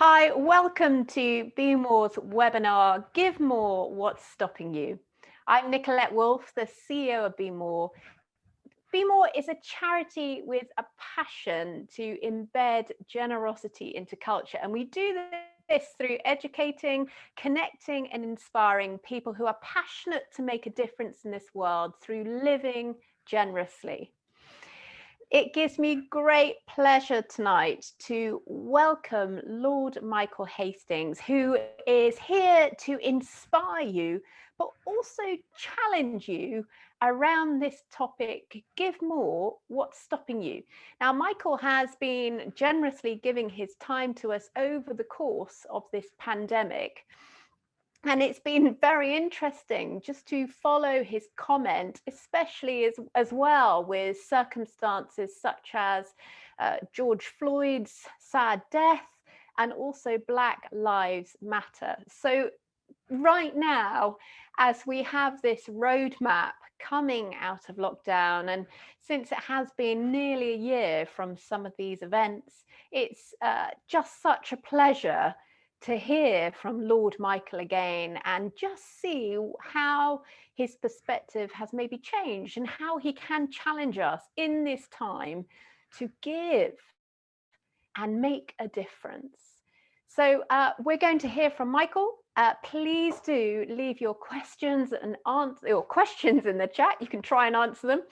Hi, welcome to Be More's webinar, Give More, What's Stopping You? I'm Nicolette Wolf, the CEO of Be More. Be More is a charity with a passion to embed generosity into culture, and we do this through educating, connecting and inspiring people who are passionate to make a difference in this world through living generously. It gives me great pleasure tonight to welcome Lord Michael Hastings, who is here to inspire you, but also challenge you around this topic, give more, what's stopping you? Now, Michael has been generously giving his time to us over the course of this pandemic. And it's been very interesting just to follow his comment, especially as well with circumstances such as George Floyd's sad death and also Black Lives Matter. So right now, as we have this roadmap coming out of lockdown, and since it has been nearly a year from some of these events, it's just such a pleasure to hear from Lord Michael again and just see how his perspective has maybe changed and how he can challenge us in this time to give and make a difference. So we're going to hear from Michael. Please do leave your questions and questions in the chat. You can try and answer them.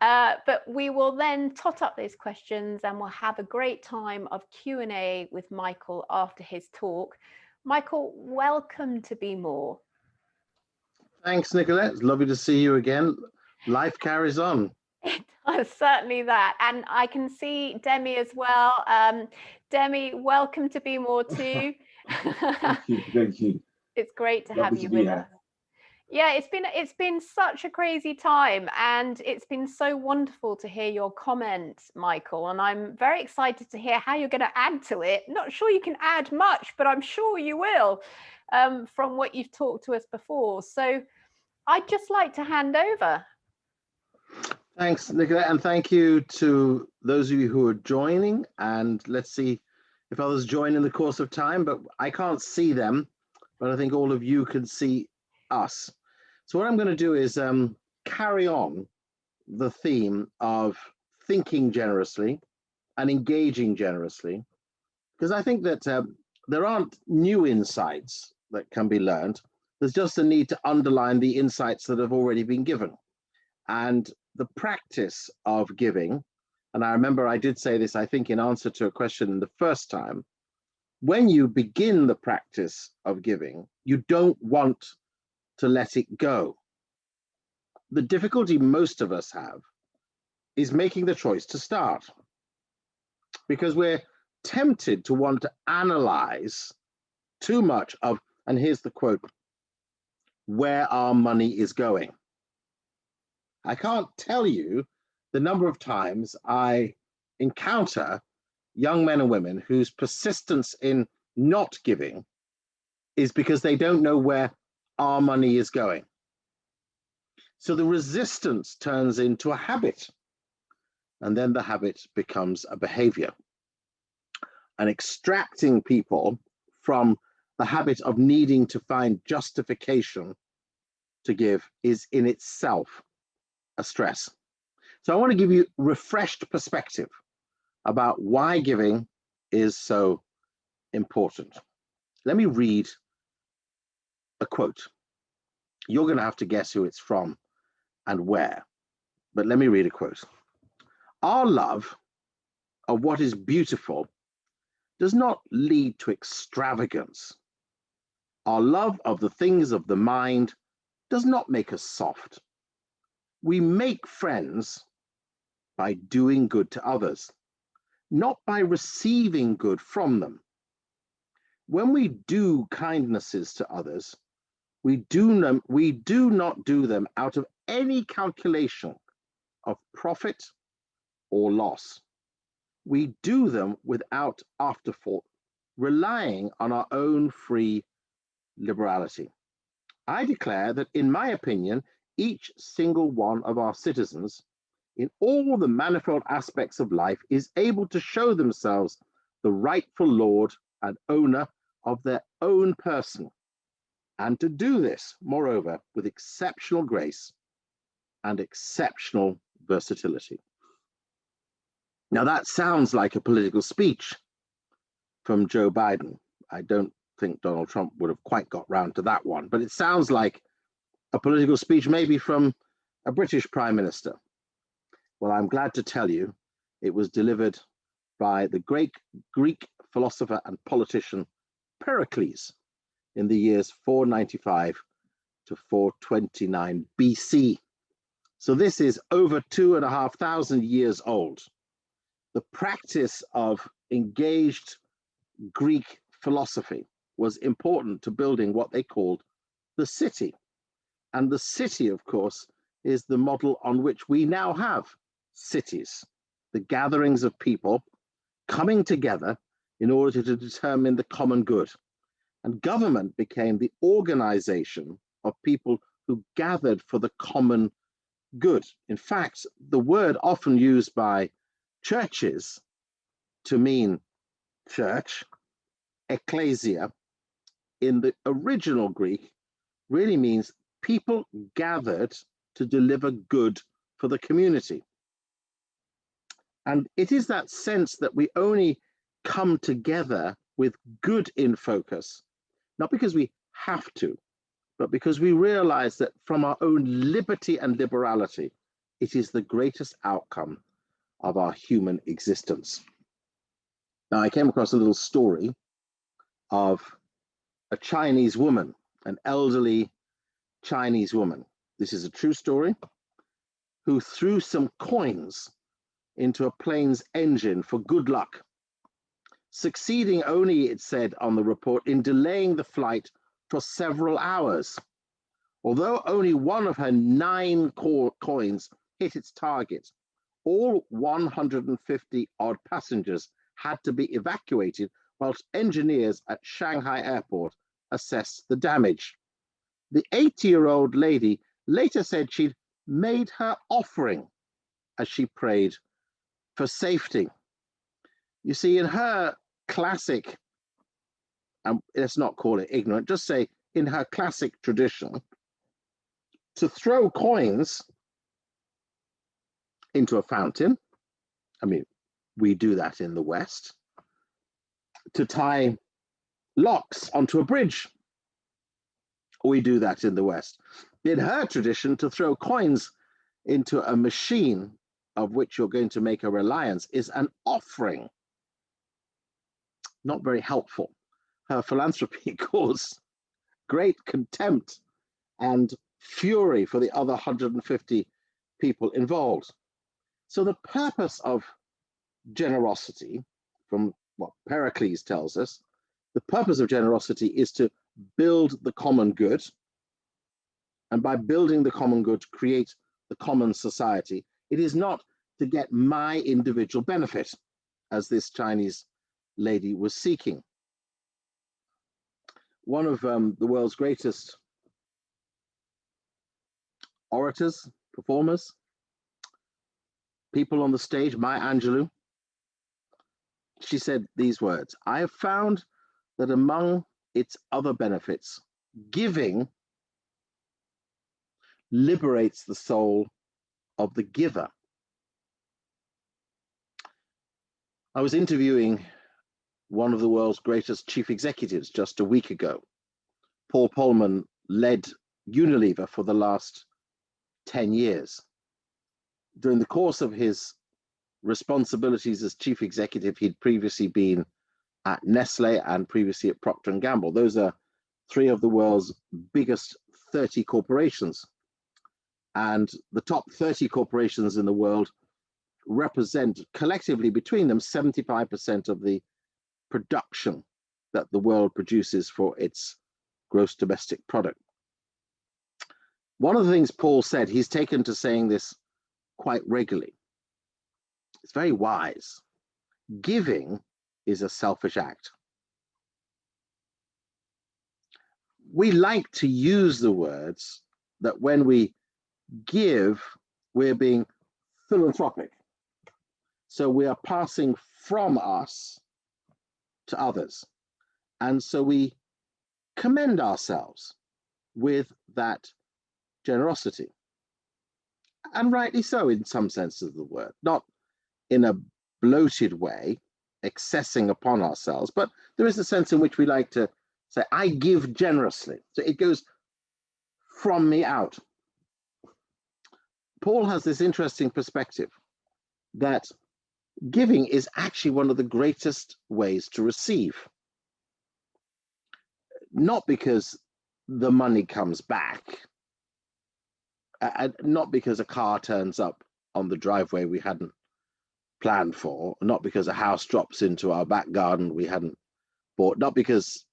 But we will then tot up those questions and we'll have a great time of Q&A with Michael after his talk. Michael, welcome to Be More. Thanks, Nicolette. It's lovely to see you again. Life carries on. It does, certainly that. And I can see Demi as well. Demi, welcome to Be More too. Thank you. Thank you. It's great to Lovely have to you be with here. us. Yeah, it's been such a crazy time, and it's been so wonderful to hear your comments, Michael, and I'm very excited to hear how you're going to add to it. Not sure you can add much, but I'm sure you will, from what you've talked to us before. So I'd just like to hand over. Thanks, Nicolette, and thank you to those of you who are joining, and let's see if others join in the course of time, but I can't see them, but I think all of you can see us. So what I'm going to do is carry on the theme of thinking generously and engaging generously, because I think that there aren't new insights that can be learned. There's just a need to underline the insights that have already been given. And the practice of giving, and I remember I did say this, I think, in answer to a question the first time, when you begin the practice of giving, you don't want to let it go. The difficulty most of us have is making the choice to start, because we're tempted to want to analyze too much of, and here's the quote, where our money is going. I can't tell you the number of times I encounter young men and women whose persistence in not giving is because they don't know where our money is going. So the resistance turns into a habit, and then the habit becomes a behavior. And extracting people from the habit of needing to find justification to give is in itself a stress. So I want to give you refreshed perspective about why giving is so important. Let me read a quote. You're going to have to guess who it's from and where, but let me read a quote. Our love of what is beautiful does not lead to extravagance. Our love of the things of the mind does not make us soft. We make friends by doing good to others, not by receiving good from them. When we do kindnesses to others, we do not do them out of any calculation of profit or loss. We do them without afterthought, relying on our own free liberality. I declare that, in my opinion, each single one of our citizens, in all the manifold aspects of life, is able to show themselves the rightful lord and owner of their own person, and to do this, moreover, with exceptional grace and exceptional versatility. Now, that sounds like a political speech from Joe Biden. I don't think Donald Trump would have quite got round to that one, but it sounds like a political speech maybe from a British Prime Minister. Well, I'm glad to tell you it was delivered by the great Greek philosopher and politician Pericles in the years 495 to 429 BC. So this is over 2,500 years old. The practice of engaged Greek philosophy was important to building what they called the city. And the city, of course, is the model on which we now have cities, the gatherings of people coming together in order to determine the common good. And government became the organization of people who gathered for the common good. In fact, the word often used by churches to mean church, ecclesia, in the original Greek really means people gathered to deliver good for the community. And it is that sense that we only come together with good in focus, not because we have to, but because we realize that from our own liberty and liberality, it is the greatest outcome of our human existence. Now, I came across a little story of a Chinese woman, an elderly Chinese woman. This is a true story, who threw some coins into a plane's engine for good luck, succeeding only, it said on the report, in delaying the flight for several hours. Although only one of her 9 coins hit its target, all 150 odd passengers had to be evacuated whilst engineers at Shanghai Airport assessed the damage. The 80-year-old lady later said she'd made her offering as she prayed for safety. You see, in her classic, and let's not call it ignorant, just say in her classic tradition, to throw coins into a fountain, I mean, we do that in the West, to tie locks onto a bridge, we do that in the West. In her tradition, to throw coins into a machine of which you're going to make a reliance is an offering. Not very helpful. Her philanthropy caused great contempt and fury for the other 150 people involved. So the purpose of generosity, from what Pericles tells us, the purpose of generosity is to build the common good, and by building the common good, create the common society. It is not to get my individual benefit, as this Chinese lady was seeking. One of the world's greatest orators, performers, people on the stage, Maya Angelou, she said these words: "I have found that among its other benefits, giving liberates the soul of the giver." I was interviewing one of the world's greatest chief executives just a week ago. Paul Polman led Unilever for the last 10 years. During the course of his responsibilities as chief executive, he'd previously been at Nestle and previously at Procter & Gamble. Those are 3 of the world's biggest 30 corporations. And the top 30 corporations in the world represent collectively between them 75% of the production that the world produces for its gross domestic product. One of the things Paul said, he's taken to saying this quite regularly. It's very wise. Giving is a selfish act. We like to use the words that when we give, we're being philanthropic. So we are passing from us to others. And so we commend ourselves with that generosity. And rightly so, in some senses of the word, not in a bloated way, excessing upon ourselves, but there is a sense in which we like to say, I give generously. So it goes from me out. Paul has this interesting perspective that giving is actually one of the greatest ways to receive. Not because the money comes back, not because a car turns up on the driveway we hadn't planned for, not because a house drops into our back garden we hadn't bought, not because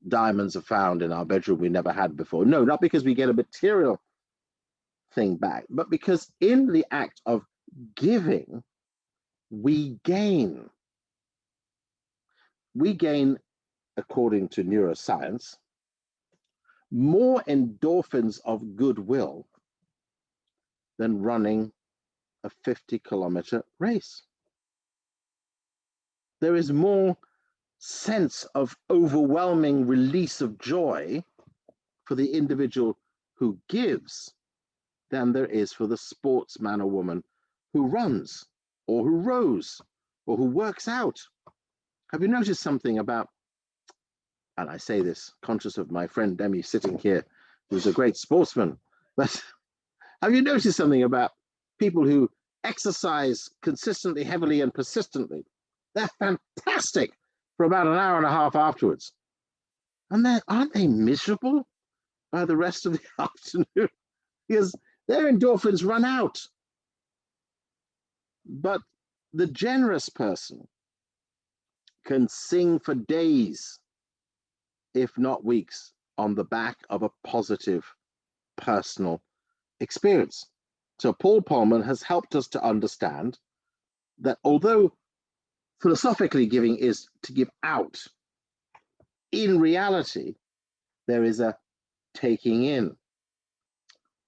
diamonds are found in our bedroom we never had before. No, not because we get a material thing back, but because in the act of giving, we gain. We gain, according to neuroscience, more endorphins of goodwill than running a 50-kilometer race. There is more sense of overwhelming release of joy for the individual who gives than there is for the sportsman or woman who runs or who rows or who works out. Have you noticed something about, and I say this conscious of my friend Demi sitting here, who's a great sportsman, but have you noticed something about people who exercise consistently, heavily, and persistently? They're fantastic for about an hour and a half afterwards. And then aren't they miserable by the rest of the afternoon? Because their endorphins run out. But the generous person can sing for days, if not weeks, on the back of a positive personal experience. So Paul Polman has helped us to understand that although philosophically giving is to give out, in reality, there is a taking in.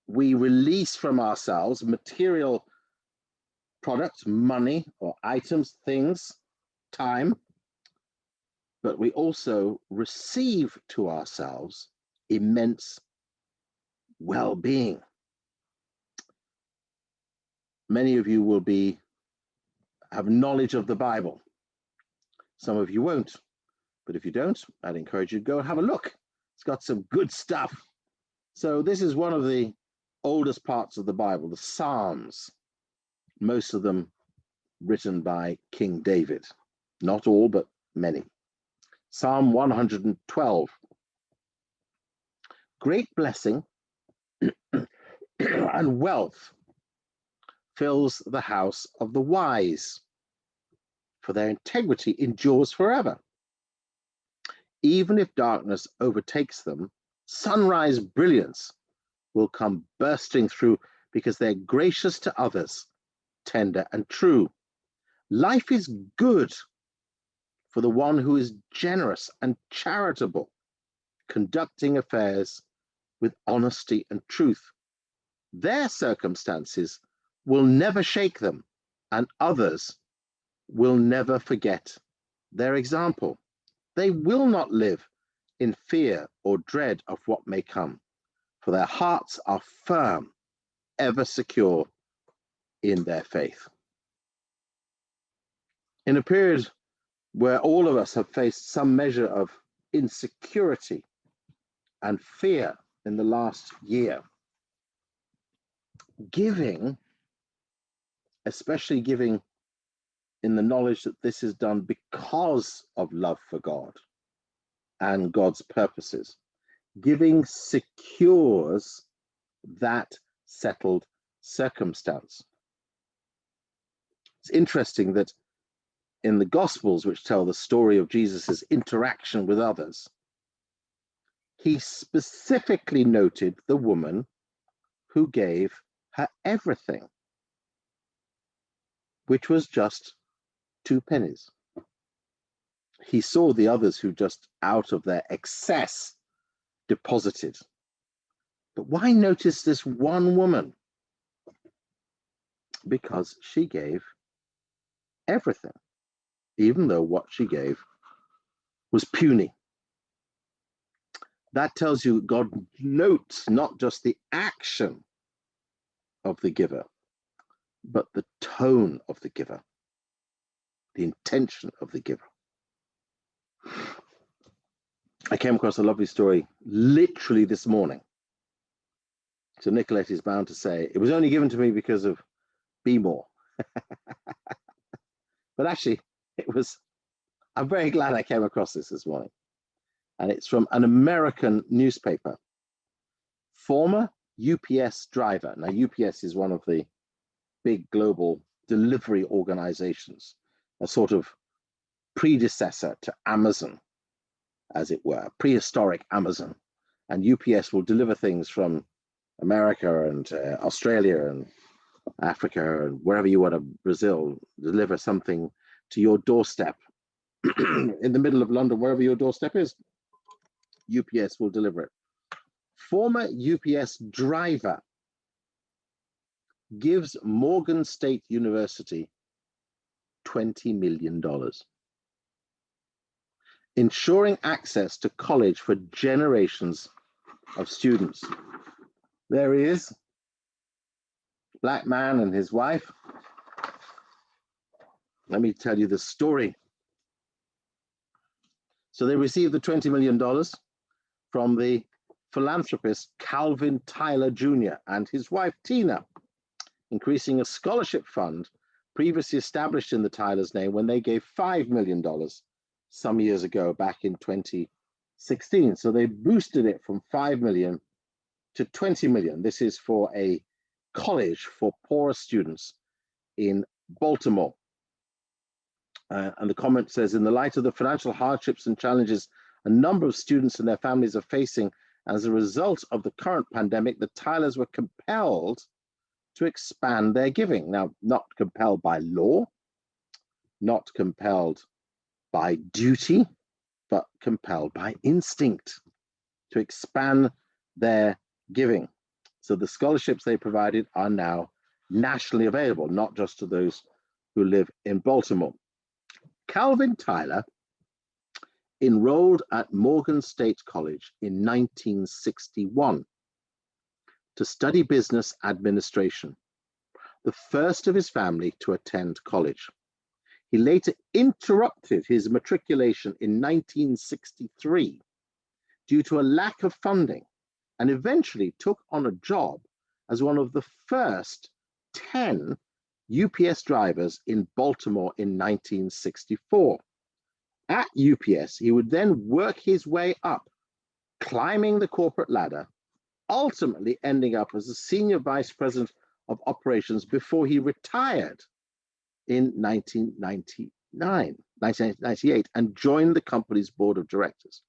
We release from ourselves material products, money or items, things, time, but we also receive to ourselves immense well-being. Many of you will have knowledge of the Bible. Some of you won't, but if you don't, I'd encourage you to go and have a look. It's got some good stuff. So this is one of the oldest parts of the Bible, the Psalms, most of them written by King David. Not all, but many. Psalm 112. Great blessing and wealth fills the house of the wise, for their integrity endures forever. Even if darkness overtakes them, sunrise brilliance will come bursting through because they're gracious to others, tender and true. Life is good for the one who is generous and charitable, conducting affairs with honesty and truth. Their circumstances will never shake them, and others will never forget their example. They will not live in fear or dread of what may come, for their hearts are firm, ever secure in their faith. In a period where all of us have faced some measure of insecurity and fear in the last year, giving, especially giving in the knowledge that this is done because of love for God and God's purposes, giving secures that settled circumstance. It's interesting that in the Gospels, which tell the story of Jesus's interaction with others, he specifically noted the woman who gave her everything, which was just 2 pennies. He saw the others who just out of their excess deposited. But why notice this one woman? Because she gave everything, even though what she gave was puny. That tells you God notes not just the action of the giver, but the tone of the giver, the intention of the giver. I came across a lovely story literally this morning. So Nicolette is bound to say, it was only given to me because of Be More. But actually, I'm very glad I came across this morning. And it's from an American newspaper. Former UPS driver. Now, UPS is one of the big global delivery organizations, a sort of predecessor to Amazon, as it were, prehistoric Amazon. And UPS will deliver things from America and Australia and Africa and wherever you want to, Brazil, deliver something to your doorstep in the middle of London, wherever your doorstep is. UPS will deliver it. Former UPS driver gives Morgan State University $20 million, ensuring access to college for generations of students. There he is, black man and his wife. Let me tell you the story. So they received the $20 million from the philanthropist Calvin Tyler Jr. and his wife Tina, increasing a scholarship fund previously established in the Tyler's name when they gave $5 million some years ago, back in 2016. So they boosted it from 5 million to 20 million. This is for a college for poorer students in Baltimore. And the comment says, in the light of the financial hardships and challenges a number of students and their families are facing as a result of the current pandemic, the Tylers were compelled to expand their giving. Now, not compelled by law, not compelled by duty, but compelled by instinct to expand their giving. So the scholarships they provided are now nationally available, not just to those who live in Baltimore. Calvin Tyler enrolled at Morgan State College in 1961 to study business administration, the first of his family to attend college. He later interrupted his matriculation in 1963 due to a lack of funding and eventually took on a job as one of the first 10 UPS drivers in Baltimore in 1964. At UPS, he would then work his way up, climbing the corporate ladder, ultimately ending up as a senior vice president of operations before he retired in 1998 and joined the company's board of directors.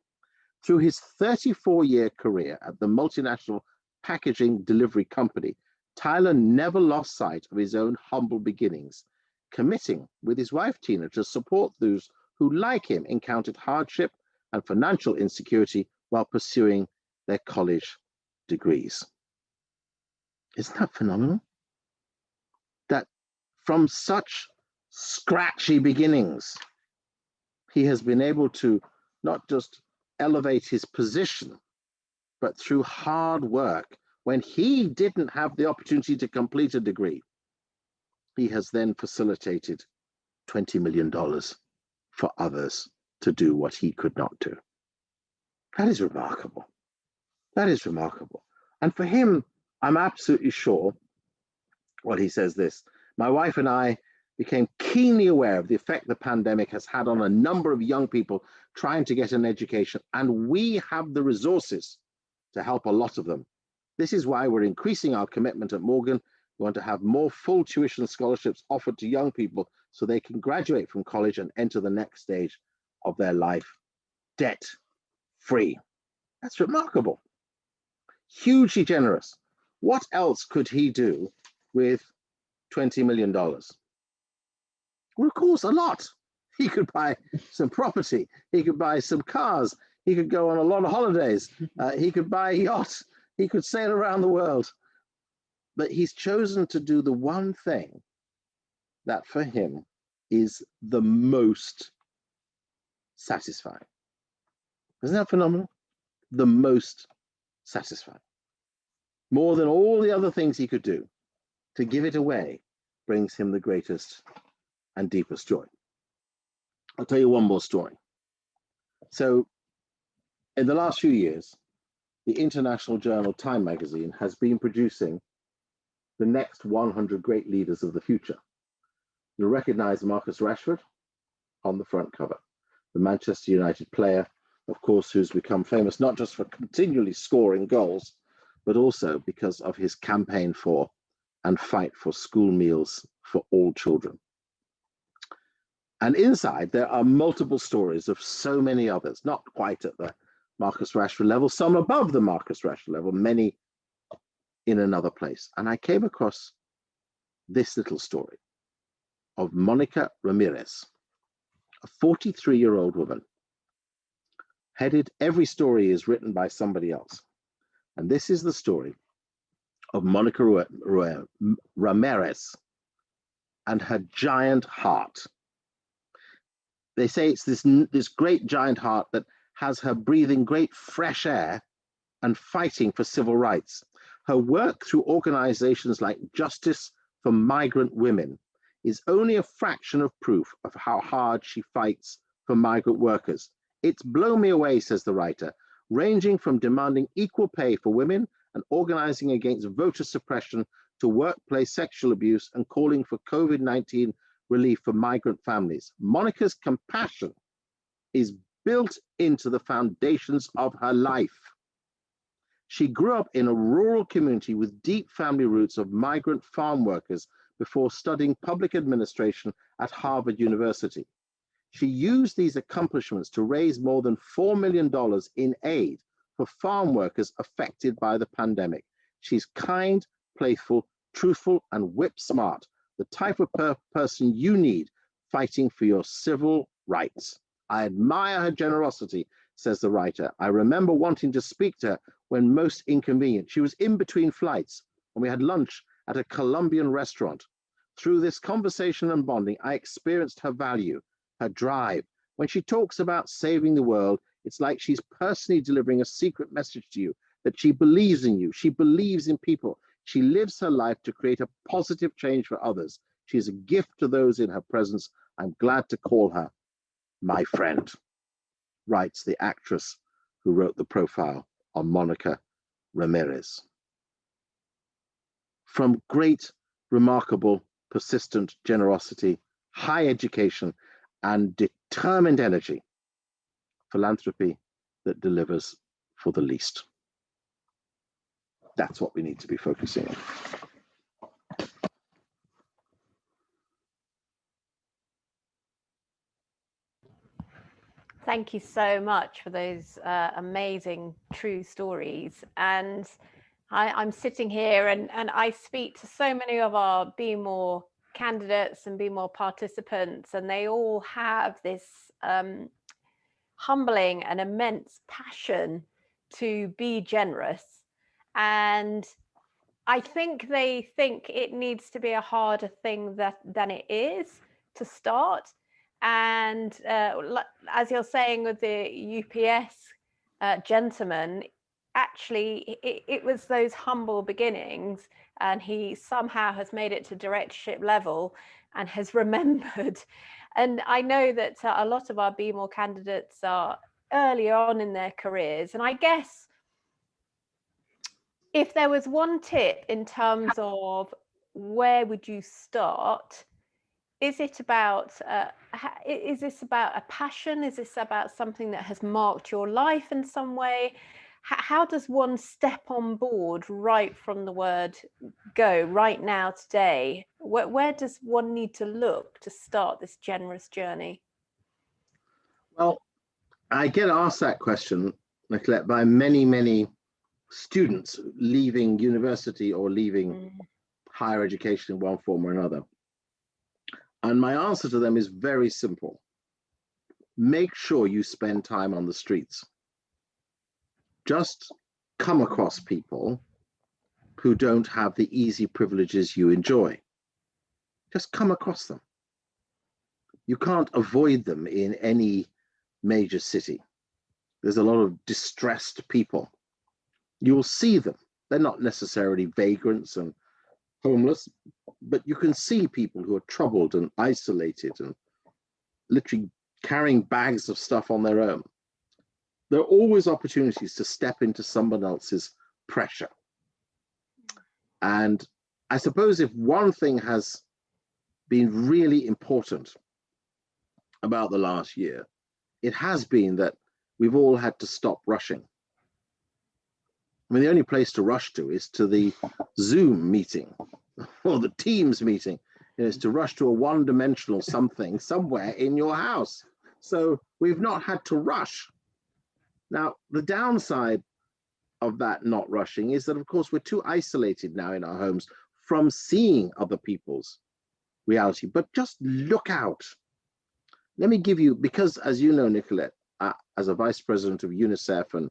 Through his 34-year career at the multinational packaging delivery company, Tyler never lost sight of his own humble beginnings, committing with his wife Tina to support those who, like him, encountered hardship and financial insecurity while pursuing their college degrees. Isn't that phenomenal? That from such scratchy beginnings, he has been able to not just elevate his position, but through hard work, when he didn't have the opportunity to complete a degree, he has then facilitated $20 million for others to do what he could not do. That is remarkable. That is remarkable. And for him, I'm absolutely sure, well, he says this, my wife and I became keenly aware of the effect the pandemic has had on a number of young people trying to get an education, and we have the resources to help a lot of them. This is why we're increasing our commitment at Morgan. We want to have more full tuition scholarships offered to young people so they can graduate from college and enter the next stage of their life debt-free. That's remarkable. Hugely generous. What else could he do with $20 million? Well, of course, a lot. He could buy some property. He could buy some cars. He could go on a lot of holidays. He could buy a yacht. He could sail around the world. But he's chosen to do the one thing that for him is the most satisfying. Isn't that phenomenal? the most satisfying. More than all the other things he could do, to give it away brings him the greatest and deepest joy. I'll tell you one more story. So in the last few years, the international journal Time magazine has been producing the next 100 great leaders of the future. You'll recognize Marcus Rashford on the front cover, the Manchester United player, of course, who's become famous not just for continually scoring goals, but also because of his campaign for and fight for school meals for all children. And inside, there are multiple stories of so many others, not quite at the Marcus Rashford level, some above the Marcus Rashford level, many in another place. And I came across this little story of Monica Ramirez, a 43-year-old woman. Every story is written by somebody else. And this is the story of Monica Ramirez and her giant heart. They say it's this great giant heart that has her breathing great fresh air and fighting for civil rights. Her work through organizations like Justice for Migrant Women is only a fraction of proof of how hard she fights for migrant workers. It's blown me away, says the writer, ranging from demanding equal pay for women and organizing against voter suppression to workplace sexual abuse and calling for COVID-19 relief for migrant families. Monica's compassion is built into the foundations of her life. She grew up in a rural community with deep family roots of migrant farm workers before studying public administration at Harvard University. She used these accomplishments to raise more than $4 million in aid for farm workers affected by the pandemic. She's kind, playful, truthful, and whip smart, the type of person you need fighting for your civil rights. I admire her generosity, says the writer. I remember wanting to speak to her when most inconvenient. She was in between flights and we had lunch at a Colombian restaurant. Through this conversation and bonding, I experienced her value, her drive. When she talks about saving the world, it's like she's personally delivering a secret message to you, that she believes in you, she believes in people. She lives her life to create a positive change for others. She is a gift to those in her presence. I'm glad to call her my friend, writes the actress who wrote the profile on Monica Ramirez. From great, remarkable, persistent generosity, high education, and determined energy, philanthropy that delivers for the least. That's what we need to be focusing on. Thank you so much for those amazing true stories. And I'm sitting here and I speak to so many of our Be More candidates and Be More participants, and they all have this humbling and immense passion to be generous. And I think they think it needs to be a harder thing than it is to start. And as you're saying with the UPS gentleman, actually, it was those humble beginnings, and he somehow has made it to directorship level and has remembered. And I know that a lot of our Be More candidates are early on in their careers. And I guess if there was one tip in terms of where would you start, is it about, is this about a passion? Is this about something that has marked your life in some way? How does one step on board right from the word go, right now, today? Where does one need to look to start this generous journey? Well, I get asked that question, Nicolette, by many, many students leaving university or leaving higher education in one form or another. And my answer to them is very simple. Make sure you spend time on the streets. Just come across people who don't have the easy privileges you enjoy. Just come across them. You can't avoid them in any major city. there's a lot of distressed people. You'll see them. They're not necessarily vagrants and homeless, but you can see people who are troubled and isolated and literally carrying bags of stuff on their own. There are always opportunities to step into someone else's pressure. And I suppose if one thing has been really important about the last year, it has been that we've all had to stop rushing. I mean, the only place to rush to is to the Zoom meeting or the Teams meeting. Is to rush to a one-dimensional something somewhere in your house. So we've not had to rush. Now, the downside of that not rushing is that, of course, we're too isolated now in our homes from seeing other people's reality. But just look out. Let me give you, because as you know, Nicolette, as a vice president of UNICEF and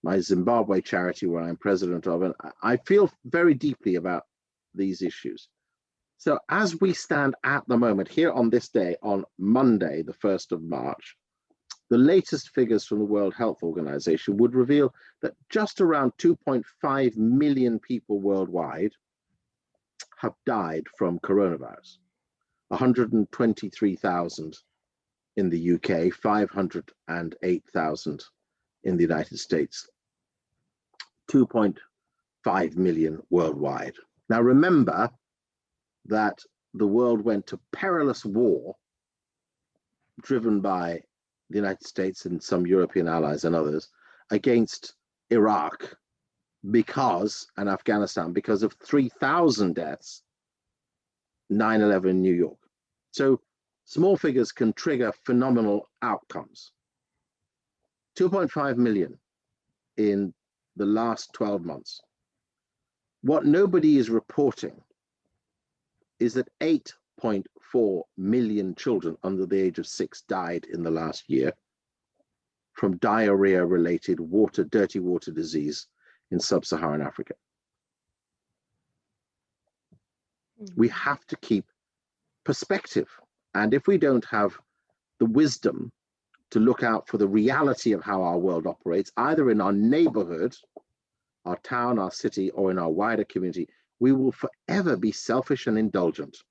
my Zimbabwe charity where I'm president of, and I feel very deeply about these issues. So as we stand at the moment here on this day, on Monday, the 1st of March, the latest figures from the World Health Organization would reveal that just around 2.5 million people worldwide have died from coronavirus. 123,000 in the UK, 508,000 in the United States, 2.5 million worldwide. Now remember that the world went to perilous war driven by the United States and some European allies and others against Iraq and Afghanistan because of 3,000 deaths, 9/11 New York. So small figures can trigger phenomenal outcomes. 2.5 million in the last 12 months. What nobody is reporting is that 8.4 million children under the age of 6 died in the last year from diarrhea-related dirty water disease in sub-Saharan Africa. We have to keep perspective. And if we don't have the wisdom to look out for the reality of how our world operates, either in our neighborhood, our town, our city, or in our wider community, we will forever be selfish and indulgent.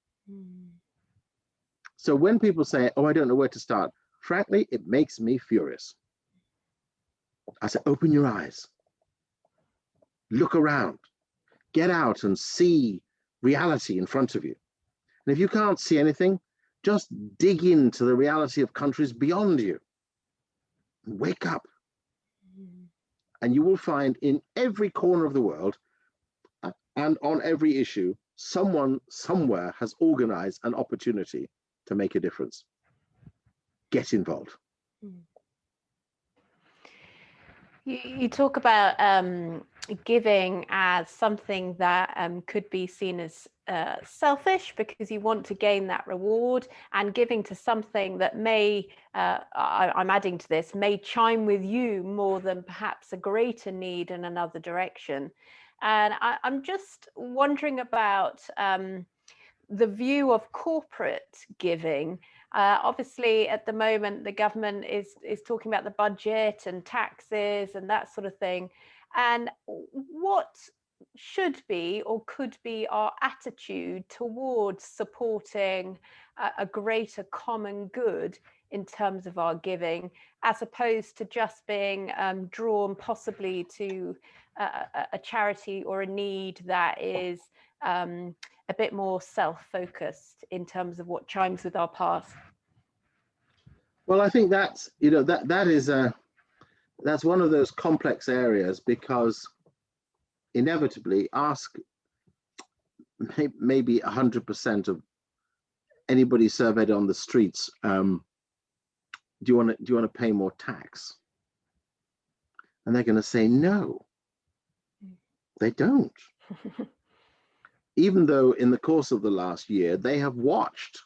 So when people say, oh, I don't know where to start, frankly, it makes me furious. I say, open your eyes, look around, get out and see reality in front of you. And if you can't see anything, just dig into the reality of countries beyond you. Wake up. And you will find in every corner of the world and on every issue, someone somewhere has organized an opportunity to make a difference. Get involved. You talk about giving as something that could be seen as selfish because you want to gain that reward, and giving to something that may, I'm adding to this, may chime with you more than perhaps a greater need in another direction. And I'm just wondering about the view of corporate giving. Obviously, at the moment, the government is talking about the budget and taxes and that sort of thing. And what should be or could be our attitude towards supporting a greater common good in terms of our giving, as opposed to just being drawn possibly to a charity or a need that is a bit more self-focused in terms of what chimes with our past? Well, I think that's, that's one of those complex areas, because inevitably ask maybe 100% of anybody surveyed on the streets, do you want to pay more tax? And they're going to say no, they don't. Even though in the course of the last year, they have watched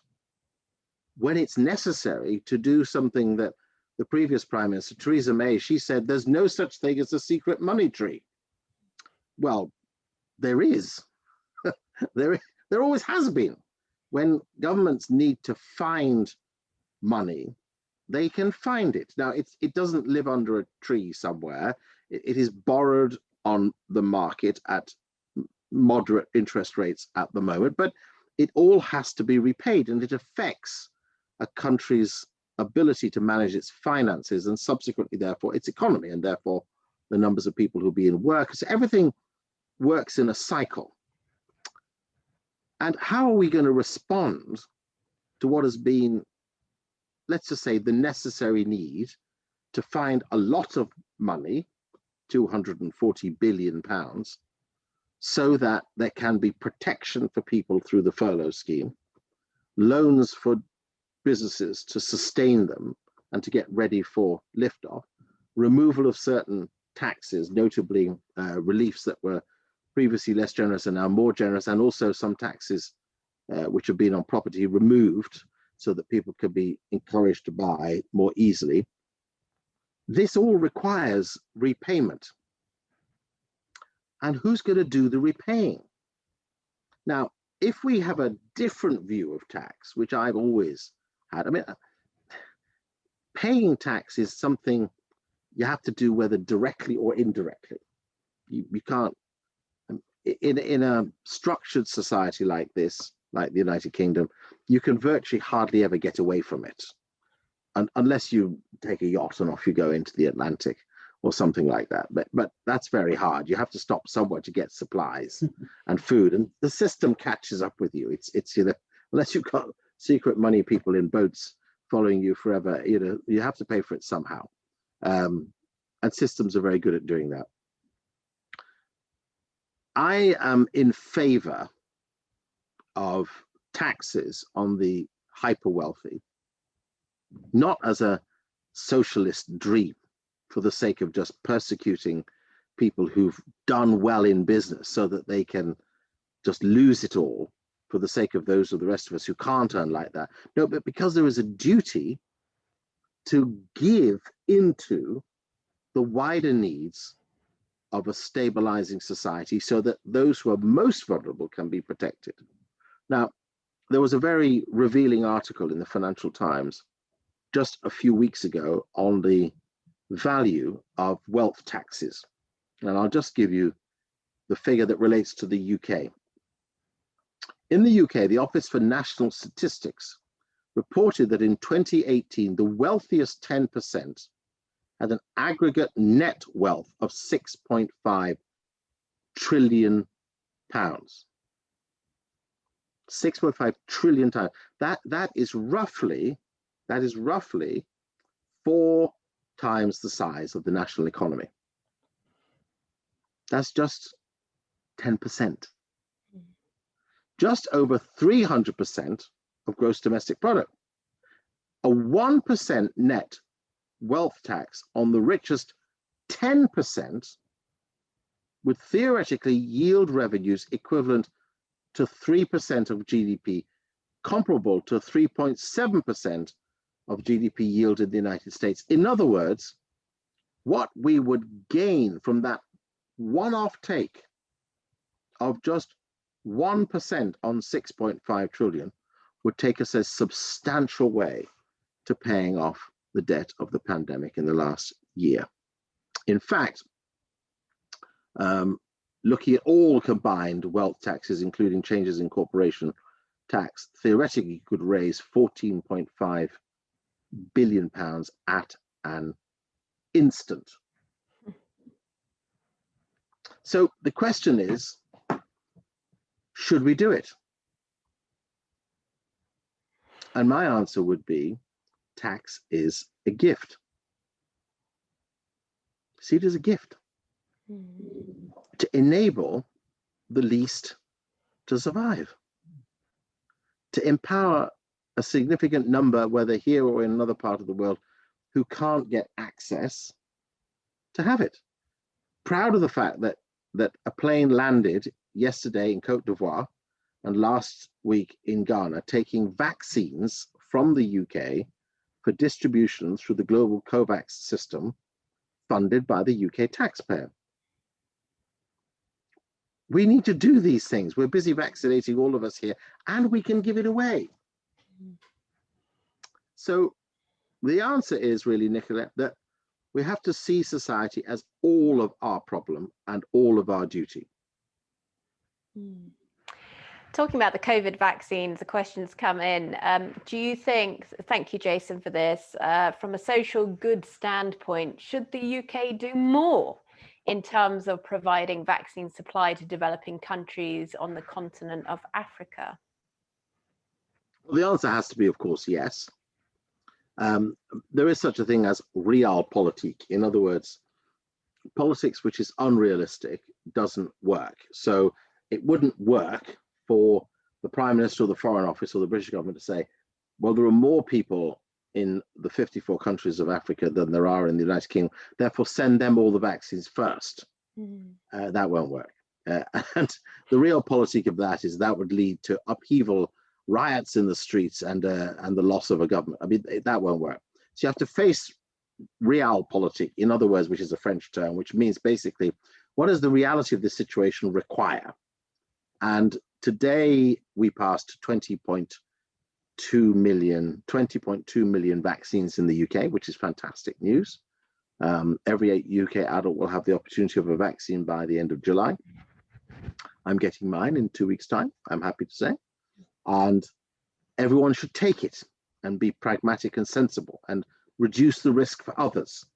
when it's necessary to do something that the previous Prime Minister, Theresa May, she said, there's no such thing as a secret money tree. Well, there is. There always has been. When governments need to find money they can find it. Now, it doesn't live under a tree somewhere. It is borrowed on the market at moderate interest rates at the moment, but it all has to be repaid, and it affects a country's ability to manage its finances and subsequently, therefore, its economy, and therefore the numbers of people who'll be in work. So everything works in a cycle. And how are we going to respond to what has been, let's just say, the necessary need to find a lot of money, £240 billion, so that there can be protection for people through the furlough scheme, loans for businesses to sustain them and to get ready for liftoff, removal of certain taxes, notably reliefs that were previously less generous and now more generous, and also some taxes which have been on property removed so that people could be encouraged to buy more easily. This all requires repayment. And who's going to do the repaying? Now, if we have a different view of tax, which I've always had, I mean, paying tax is something you have to do whether directly or indirectly. You can't, in a structured society like this, like the United Kingdom, you can virtually hardly ever get away from it, unless you take a yacht and off you go into the Atlantic or something like that. But that's very hard. You have to stop somewhere to get supplies and food, and the system catches up with you. It's unless you've got secret money people in boats following you forever, you have to pay for it somehow. And systems are very good at doing that. I am in favor of taxes on the hyper wealthy, not as a socialist dream for the sake of just persecuting people who've done well in business so that they can just lose it all for the sake of those of the rest of us who can't earn like that. No, but because there is a duty to give into the wider needs of a stabilizing society so that those who are most vulnerable can be protected. Now, there was a very revealing article in the Financial Times just a few weeks ago on the value of wealth taxes. And I'll just give you the figure that relates to the UK. In the UK, the Office for National Statistics reported that in 2018, the wealthiest 10% had an aggregate net wealth of £6.5 trillion. 6.5 trillion times. That is roughly 4 times the size of the national economy. That's just 10%. Just over 300% of gross domestic product. A 1% net wealth tax on the richest 10% would theoretically yield revenues equivalent to 3% of GDP, comparable to 3.7% of GDP yield in the United States. In other words, what we would gain from that one-off take of just 1% on 6.5 trillion would take us a substantial way to paying off the debt of the pandemic in the last year. In fact, looking at all combined wealth taxes, including changes in corporation tax, theoretically could raise £14.5 billion at an instant. So the question is, should we do it? And my answer would be, tax is a gift. See it as a gift to enable the least to survive, to empower a significant number, whether here or in another part of the world, who can't get access to have it. Proud of the fact that a plane landed yesterday in Côte d'Ivoire and last week in Ghana, taking vaccines from the UK for distribution through the global COVAX system funded by the UK taxpayer. We need to do these things. We're busy vaccinating, all of us here, and we can give it away. So the answer is really, Nicolette, that we have to see society as all of our problem and all of our duty. Talking about the COVID vaccines, the questions come in. Do you think, thank you, Jason, for this, from a social good standpoint, should the UK do more in terms of providing vaccine supply to developing countries on the continent of Africa? Well, the answer has to be, of course, yes. There is such a thing as realpolitik. In other words, politics which is unrealistic doesn't work. So it wouldn't work for the Prime Minister or the Foreign Office or the British government to say, well, there are more people in the 54 countries of Africa than there are in the United Kingdom, therefore send them all the vaccines first. That won't work. And the realpolitik of that is that would lead to upheaval, riots in the streets, and the loss of a government. I mean, that won't work. So you have to face realpolitik, in other words, which is a French term, which means basically, what does the reality of this situation require? And today we passed 20.2 million vaccines in the UK, which is fantastic news. Every UK adult will have the opportunity of a vaccine by the end of July. I'm getting mine in 2 weeks' time, I'm happy to say. And everyone should take it and be pragmatic and sensible and reduce the risk for others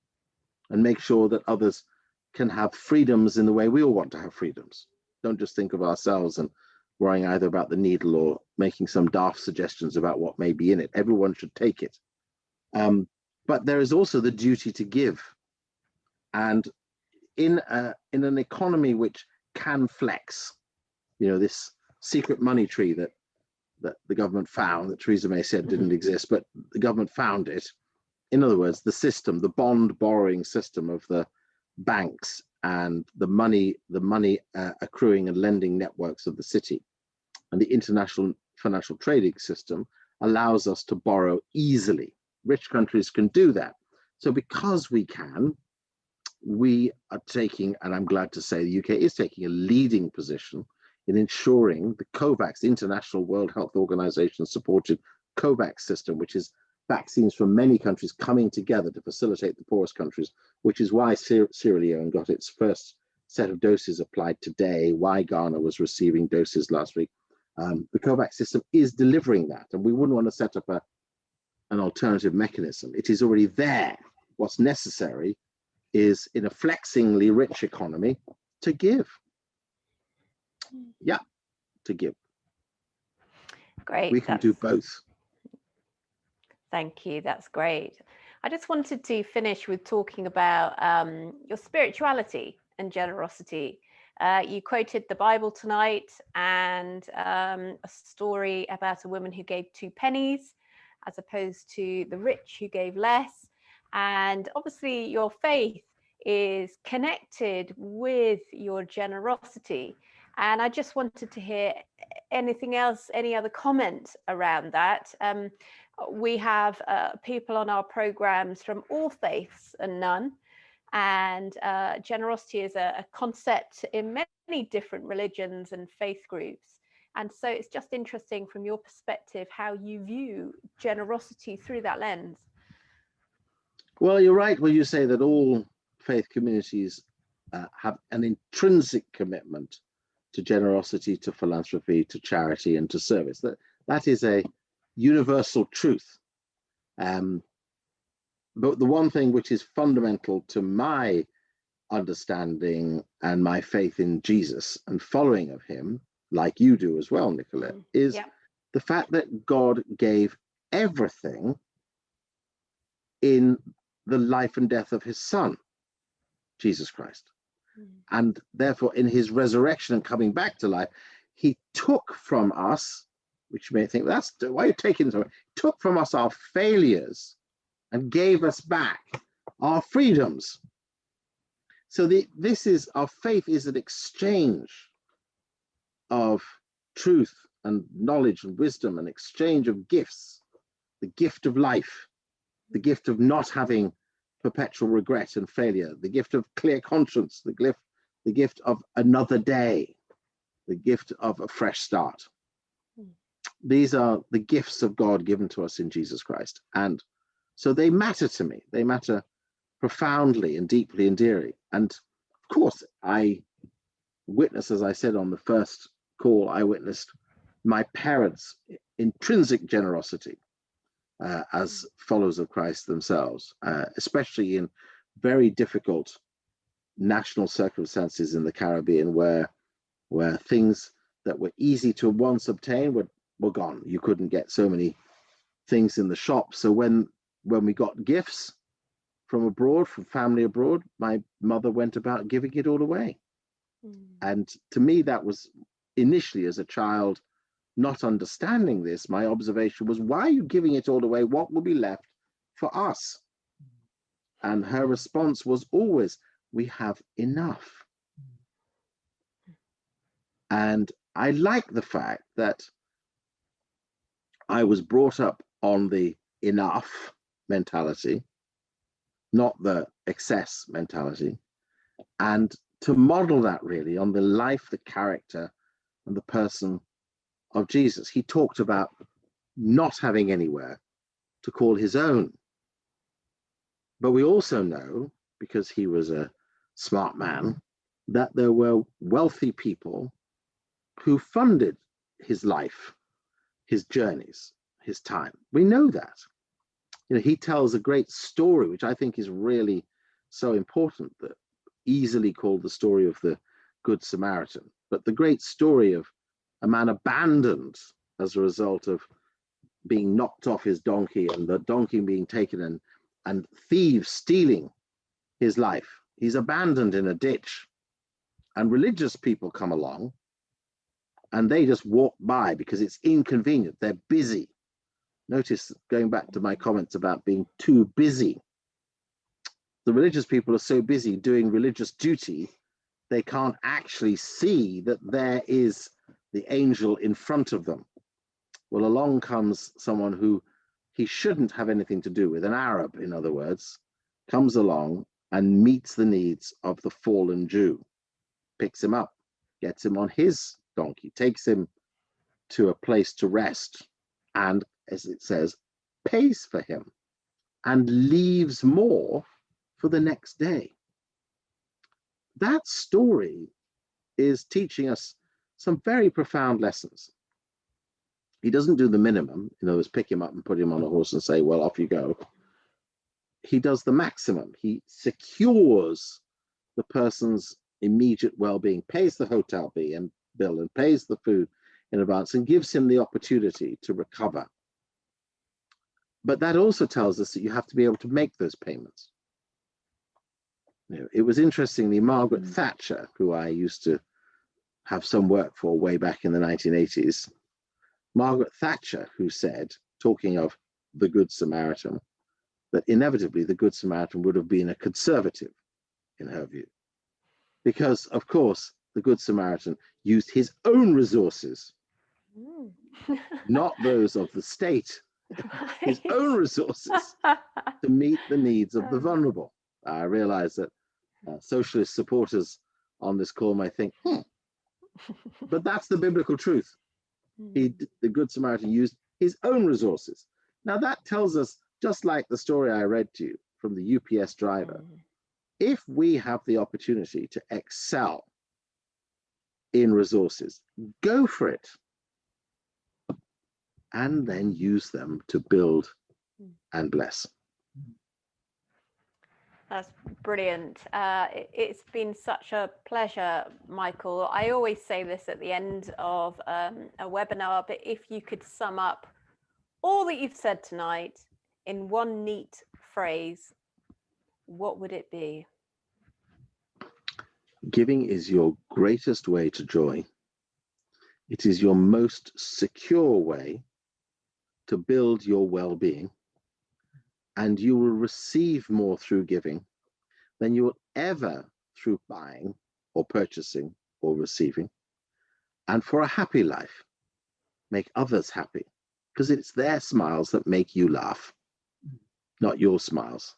and make sure that others can have freedoms in the way we all want to have freedoms. Don't just think of ourselves and worrying either about the needle or making some daft suggestions about what may be in it. Everyone should take it. But there is also the duty to give. And in an economy which can flex, you know, this secret money tree that the government found, that Theresa May said didn't exist, but the government found it. In other words, the system, the bond borrowing system of the banks and the money accruing and lending networks of the city and the international financial trading system allows us to borrow easily. Rich countries can do that. So because we can, we are taking, and I'm glad to say the UK is taking a leading position in ensuring the COVAX, the International World Health Organization supported COVAX system, which is vaccines from many countries coming together to facilitate the poorest countries, which is why Sierra Leone got its first set of doses applied today, why Ghana was receiving doses last week. The COVAX system is delivering that, and we wouldn't want to set up an alternative mechanism. It is already there. What's necessary is, in a flexingly rich economy, to give. Yeah, to give. Great. We can do both. Thank you. That's great. I just wanted to finish with talking about your spirituality and generosity. You quoted the Bible tonight and a story about a woman who gave 2 pennies as opposed to the rich who gave less. And obviously your faith is connected with your generosity. And I just wanted to hear anything else, any other comments around that. We have people on our programs from all faiths and none. And generosity is a concept in many different religions and faith groups. And so it's just interesting from your perspective how you view generosity through that lens. Well, you're right when you say that all faith communities have an intrinsic commitment to generosity, to philanthropy, to charity, and to service. That is a universal truth. But the one thing which is fundamental to my understanding and my faith in Jesus and following of him, like you do as well, Nicolette, is the fact that God gave everything in the life and death of his son, Jesus Christ. And therefore, in his resurrection and coming back to life, he took from us, which you may think, that's why you're taking something, took from us our failures and gave us back our freedoms. So our faith is an exchange of truth and knowledge and wisdom, an exchange of gifts, the gift of life, the gift of not having perpetual regret and failure, the gift of clear conscience, the gift of another day, the gift of a fresh start. These are the gifts of God given to us in Jesus Christ. And So they matter to me. They matter profoundly and deeply and dearly. And of course, I witnessed, as I said on the first call, I witnessed my parents' intrinsic generosity as followers of Christ themselves, especially in very difficult national circumstances in the Caribbean, where things that were easy to once obtain were gone. You couldn't get so many things in the shop. So when we got gifts from abroad, from family abroad, my mother went about giving it all away. And to me, that was initially, as a child, not understanding this, my observation was, why are you giving it all away? What will be left for us? And her response was always, we have enough. And I like the fact that I was brought up on the enough mentality, not the excess mentality, and to model that really on the life, the character, and the person of Jesus. He talked about not having anywhere to call his own. But we also know, because he was a smart man, that there were wealthy people who funded his life, his journeys, his time. We know that. You know, he tells a great story, which I think is really so important, that easily called the story of the Good Samaritan, but the great story of a man abandoned as a result of being knocked off his donkey and the donkey being taken and thieves stealing his life. He's abandoned in a ditch, and religious people come along and they just walk by because it's inconvenient. They're busy. Notice, going back to my comments about being too busy, the religious people are so busy doing religious duty, they can't actually see that there is the angel in front of them. Well, along comes someone who he shouldn't have anything to do with, an Arab, in other words, comes along and meets the needs of the fallen Jew, picks him up, gets him on his donkey, takes him to a place to rest, and, as it says, pays for him and leaves more for the next day. That story is teaching us some very profound lessons. He doesn't do the minimum, in other words, pick him up and put him on a horse and say, well, off you go. He does the maximum. He secures the person's immediate well-being, pays the hotel bill and pays the food in advance, and gives him the opportunity to recover. But that also tells us that you have to be able to make those payments. You know, it was interestingly Margaret Thatcher, who I used to have some work for way back in the 1980s, Margaret Thatcher, who said, talking of the Good Samaritan, that inevitably the Good Samaritan would have been a conservative, in her view. Because, of course, the Good Samaritan used his own resources, not those of the state, his own resources to meet the needs of the vulnerable. I realize that socialist supporters on this call might think, but that's the biblical truth. The Good Samaritan used his own resources. Now that tells us, just like the story I read to you from the UPS driver, if we have the opportunity to excel in resources, go for it. And then use them to build and bless. That's brilliant. It's been such a pleasure, Michael. I always say this at the end of a webinar, but if you could sum up all that you've said tonight in one neat phrase, what would it be? Giving is your greatest way to joy. It is your most secure way to build your well-being, and you will receive more through giving than you will ever through buying or purchasing or receiving. And for a happy life, make others happy, because it's their smiles that make you laugh, not your smiles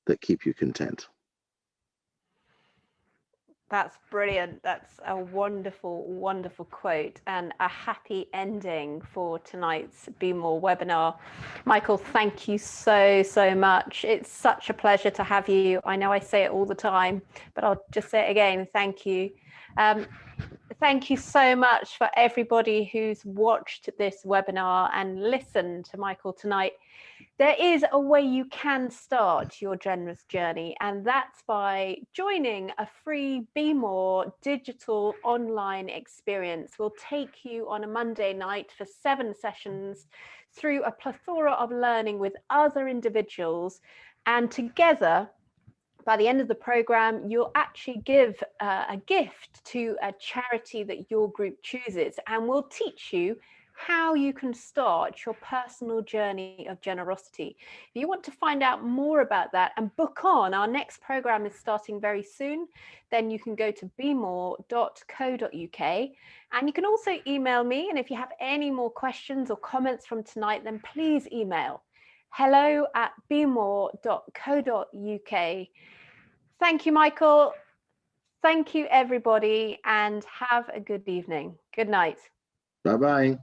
that keep you content. That's brilliant. That's a wonderful, wonderful quote and a happy ending for tonight's Be More webinar. Michael, thank you so, so much. It's such a pleasure to have you. I know I say it all the time, but I'll just say it again. Thank you. Thank you so much for everybody who's watched this webinar and listened to Michael tonight. There is a way you can start your generous journey, and that's by joining a free Be More digital online experience. We'll take you on a Monday night for 7 sessions through a plethora of learning with other individuals, and together, by the end of the program, you'll actually give a gift to a charity that your group chooses, and we'll teach you how you can start your personal journey of generosity. If you want to find out more about that and book on, our next program is starting very soon, then you can go to bemore.co.uk, and you can also email me. And if you have any more questions or comments from tonight, then please email hello@bemore.co.uk. Thank you, Michael. Thank you, everybody, and have a good evening. Good night. Bye-bye.